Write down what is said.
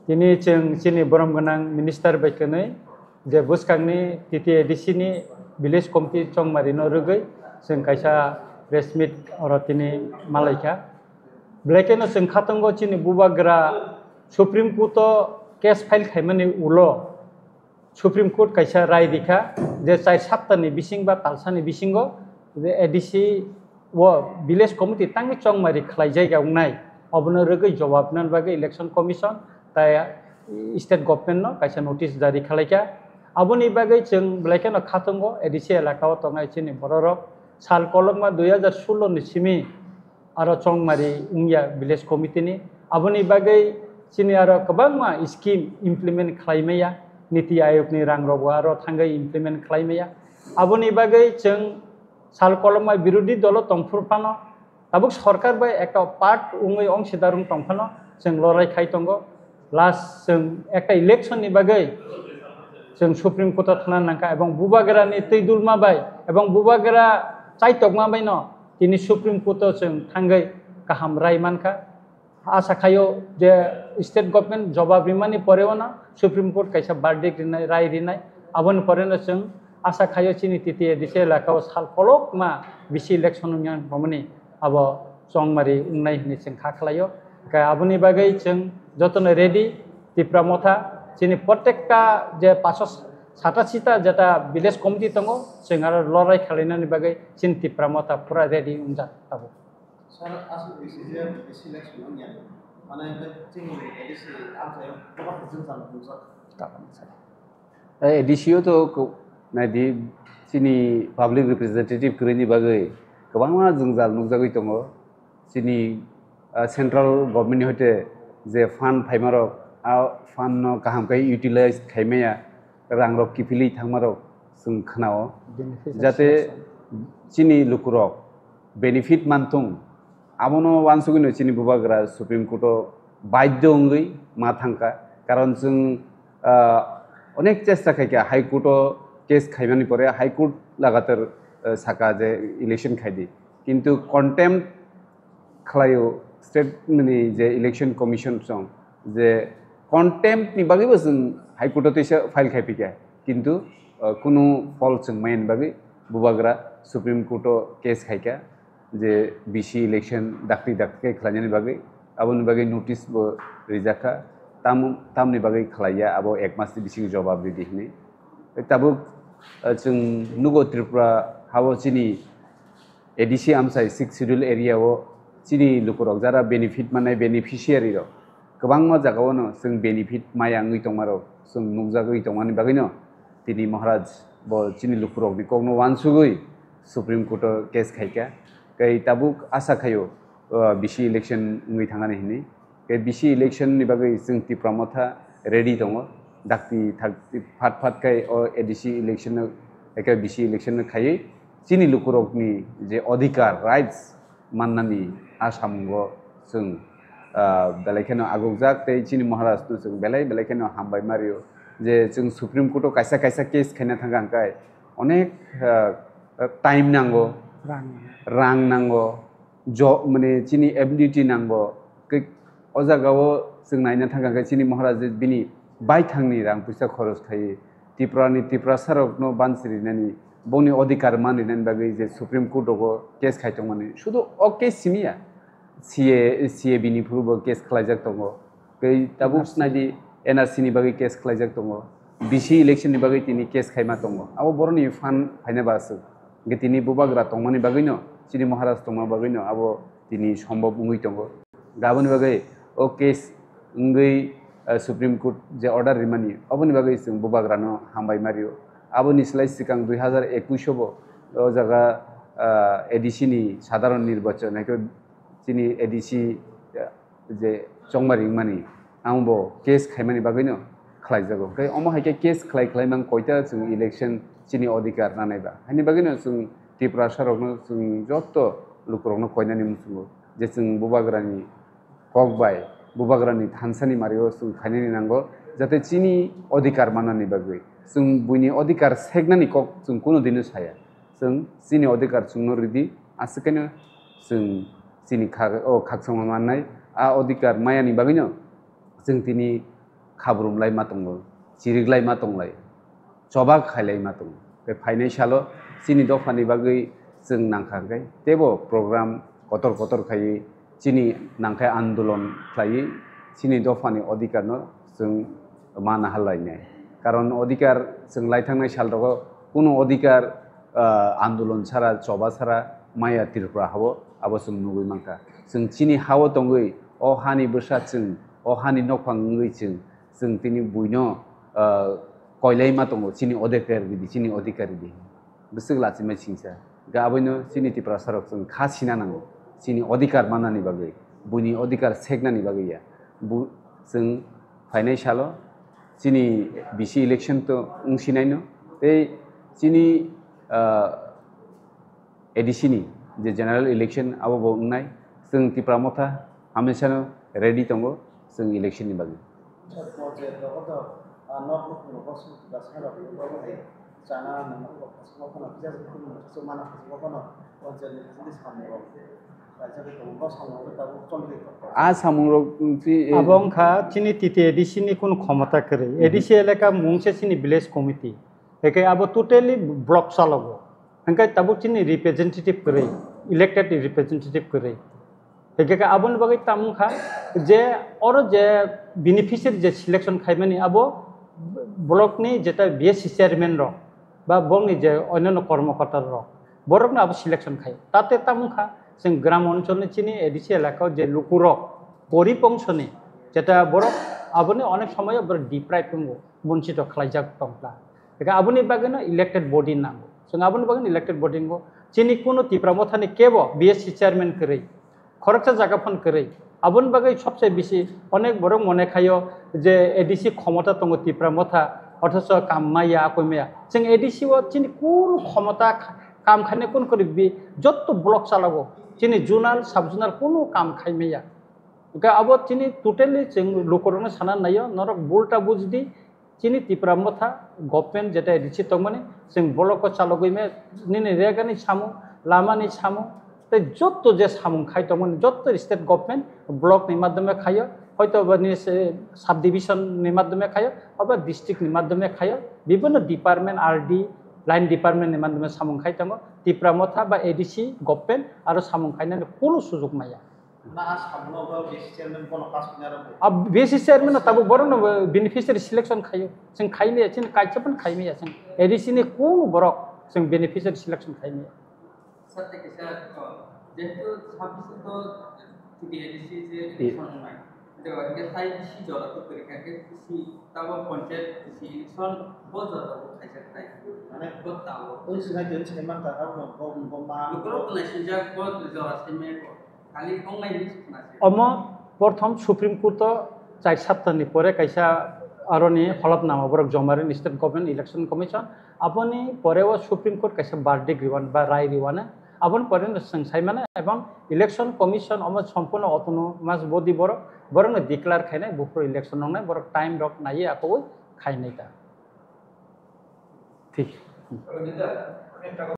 Kini जों sini borom ganang minister baikane je buskangni TTADC ni village committee chongmari no rugai जों kaisa press meet oro tini malaika blackeno जों khatango chini bubagra supreme court case file khaimani ulo supreme court kaisa rai dikha je chai saptani bising ba talsani bisingo je ADC wo village committee tangi chongmari khlai jaiga ungnai obono rugai jawab nan bagai election commission tai state government no kaisa notice jari khlaika aboni bagai जों blackeno khatango ADC elakao tongai chini bororok sal kolokma 2016 ni simi aro chongmari ungya village committee ni aboni bagai chini aro kabangma scheme implement khlaimaya niti ayog ni rang rogo aro thangai implement khlaimaya aboni bagai जों sal kolokma birodi dolo tongfurpano tabuk sarkar bai ekta part ungoi ongsidarung tongphano जों lorai khai tongo last जों ekta election ni bagai जों supreme court thana nangka ebong bubagra ni teidulma bai ebong bubagra chaitokma bai no tini supreme court जों thangai kaham rai manka asa khayo je state government jawab rimani poreo na supreme court kaisa verdict rinai rai rinai abon poreno जों asa khayo chini TTADC lakao sal kolok ma bisi election nyan bomani abo chongmari ungnai ni जों khakhlayo ka aboni bagai जों jotone ready tipra motha chini protekta je 587 jeta village committee tongo जों aro lorai khalainani bagai chin tipra motha pura ready unja tabo Sir, as we see here, this election onion, and I'm thinking ADC answer what is in some ADC to nadi sini public representative kini bagai kabangma jungjal nugjagoi tongo sini central government hote je fund phaimaro a fund no kaham kai utilize khaimaya rangrok kipili thangmaro sung khnao jate sini lukurok benefit mantung abono wansugino chini bubagra supreme court baidyo ongoi ma thangka karon जों অনেক চেষ্টা খাইকে high court case খাইমানি পরে high court লাগাতার সাকা যে election খাইদি কিন্তু contempt খালাইও state মানে যে ইলেকশন কমিশন সং যে কন্টেম্প নি বাগিবো जों হাই কোর্টতে ফাইল খাইপিকে কিন্তু কোনো ফল जों মাইন বাগি বুবাগ্রা সুপ্রিম কোর্ট কেস খাইকা যে বিসি ইলেকশন ডাক্তি ডাক্তি খালানি বাগি আবনি বাগি নোটিস বো রিজাকা tamni bagai khalaya abo ek mas bising jawab di hini tabuk जों nugo tripura hawo chini ADC amsai 6 schedule area o chini lukurok jara benefit manai beneficiary ro kabangma jagao no जों benefit maya ngui tongmaro जों nugjagoi tongmani bagai no tini maharaj bo chini lukurok ni kogno wansugoi supreme court case khaika kai tabuk asa khayo bisi election ngui thangani hini BC election ni bagai जों tipra motha ready tongo dakti thakti phat phat kai o ADC election eka BC election khai chini lukurok ni je adhikar rights mannani asamgo जों belaikeno agogjak tei chini maharaj tu जों belaikeno hambai mario je जों supreme court kaisa kaisa case khaina thanga kai onek time nango rang nango jo mane chini ability nango o jagao जों नायना थांगा chini maharaj bini bai thangni rang puisa khoros thai tipra sarok no bansrinani boni adhikar maninan bagai je supreme court go case khaitongmani শুধু o case simia CA bini phurubo case khlaijak tongo kai tabuk snadi NRC ni bagai case khlaijak tongo BC election ni bagai tini case khaima tongo abo boroni fan phaina basu ge tini bubagra tongmani bagai no chini maharaj tongma bagai no abo tini সম্ভব ungui tongo gaboni bagai o case ngui supreme court je order rimani aboni bagai जों bubagrano hambai mario aboni slai sikang 2021 bo o jaga ADC ni সাধারণ নির্বাচন eko chini ADC je chongmari mani ambo case khaimani bagai no khlai jago kai omo haike case khlai mang koita जों election chini adhikar nanaiba hani bagai no जों tipra sarokno जों jotto lukrokno koinani musungo je जों bubagrani kokbai bubagrani thansani mario जों khainani nango jate chini adhikar manani bagai जों buini adhikar segnani kok जों kono dinu saya जों chini adhikar chungno ridi asikeno जों chini khaksangma mannai a adhikar mayani bagai no जों दिनै खाब्रुमलाय मा दङ जिरिग्लाय मा दंलाय जबा खायलाय मा दङ बे फाइनान्सियाल सिनि दफानि बागै जों नांखांखाय तेबो प्रग्राम कतर कतर खायै सिनि नांखाय आन्दोलन खायै सिनि दफानि अधिकारनो जों मान हालायनाय कारण अधिकार जों लायथांनाय सालदाव কোনো अधिकार आन्दोलन सारा जबा सारा माया तिरफ्रा हावो आबो जों नुगै मांखा जों सिनि हावो दङै अ हानि बोसा जों अ हानि नफाङै जों दिनै बुइनो कयलाय मा दङ सिनि अधिकार बिदि सिनि अधिकारी बिदि बिसोर लासिमाय सिंसा गाबैनो सिनि तिप्रा सारक जों खासिना नांगौ सिनि अधिकार मानानि बागै बुनि अधिकार सेगनानि बागैया जों फाइनान्सियाल सिनि बिसि इलेक्शन तो उंसिनायनो बे सिनि एडिसिनि जे जेनेरेल इलेक्शन आबो उंनाय जों तिप्रा मथा हमेशानो रेडी दङ जों इलेक्शननि बागै abong kha chini titi edisi ni kun khomata kare edisi elaka mungse chini village committee ekai abo totally block chalago hangkai tabu chini representative kare elected representative kare ekai abon bagai tamung kha je oro je beneficiary je selection khaimani abo block ni jeta BSc chairman ro ba bong ni je onyono কর্মকর্তা ro borok na abo selection khai tate tamung kha जों ग्राम অঞ্চলनि চিনি ADC এলাকাও যে লুকুরক পরিপংশনে যেটা বড় আবনি অনেক সময় বড় ডিপ্রাইভ দঙ্গো বঞ্চিত খালাইজাক দংলা এটা আবনি বাগেনো ইলেক্টেড বডি নাঙ্গো जों আবনি বাগেনো ইলেক্টেড বডি নাঙ্গো চিনি কোনো তিপ্রামথানি কেব বিএসসি চেয়ারম্যান করেই খরচা জায়গাফোন করেই আবনি বাগে সবচেয়ে বেশি অনেক বড় মনে খাইও যে এডিসি ক্ষমতা দঙ্গো তিপ্রামথা অথচ কামাইয়া আকইমাইয়া जों এডিসিও চিনি কোন ক্ষমতা কাম খানে কোন করে যত ব্লক চালাবো চিনি জুনাল সাব জুনাল কোনো কাম খাইমেয়া ওকে আবো চিনি টোটালি जों লোকরনে সানা নাইও নরক বুলটা বুঝদি চিনি তিপ্রা মথা গভর্নমেন্ট যেটা এডিসি তংমানে जों ব্লক চালগইমে নিনে রেগানি সামু লামানি সামু তাই যত যে সামু খাই তংমানে যত স্টেট গভর্নমেন্ট ব্লক নি মাধ্যমে খাইও হয়তো সাব ডিভিশন নি মাধ্যমে খাইও অবা ডিস্ট্রিক্ট নি মাধ্যমে খাইও বিভিন্ন ডিপার্টমেন্ট আরডি লাইন ডিপার্টমেন্ট মাধ্যমে সামুং খাই দङ তিপ্রা মথা বা এডিসি গভর্নমেন্ট আর সামুং খাইনানি কোনো সুযোগ মাইয়া বিএসসি চেয়ারম্যান তাবো বড় बेनिफिशियारि सिलेक्शन खायो जों खाइमे जों काइचपन खाइमे जों एडिसि नि कोन बरक जों बेनिफिशियारि सिलेक्शन खाइमे सत्य के साथ जेतु 26 तो एडिसि जे इलेक्शन नाय जो के थाई दिसि जला तो परीक्षा के दिसि ताबो पंचायत दिसि इलेक्शन बहुत ज्यादा खाइसा खाइ माने बताओ ओइ सिना दिन से मान ता बम लुकरो कलेक्शन जा बहुत जला से में खाली ऑनलाइन दिसनासे अम प्रथम सुप्रीम कोर्ट चार सप्ताहनि परे काइसा आरोनि हलफनामा बरक जमारे स्टेट गभर्नमेंट इलेक्शन कमिशन अपनी परेव सुप्रीम कोर्ट काइसा बार्डिक रिवान बा राय रिवाने अपन परे संसाय माने एवं इलेक्शन कमिशन अम संपूर्ण अटोनोमास बडी बरक डिक्लेयर खाइनाय बुफ्रो इलेक्शन नंनाय बरक टाइम रक नायै आको खाइनाय ता ठीक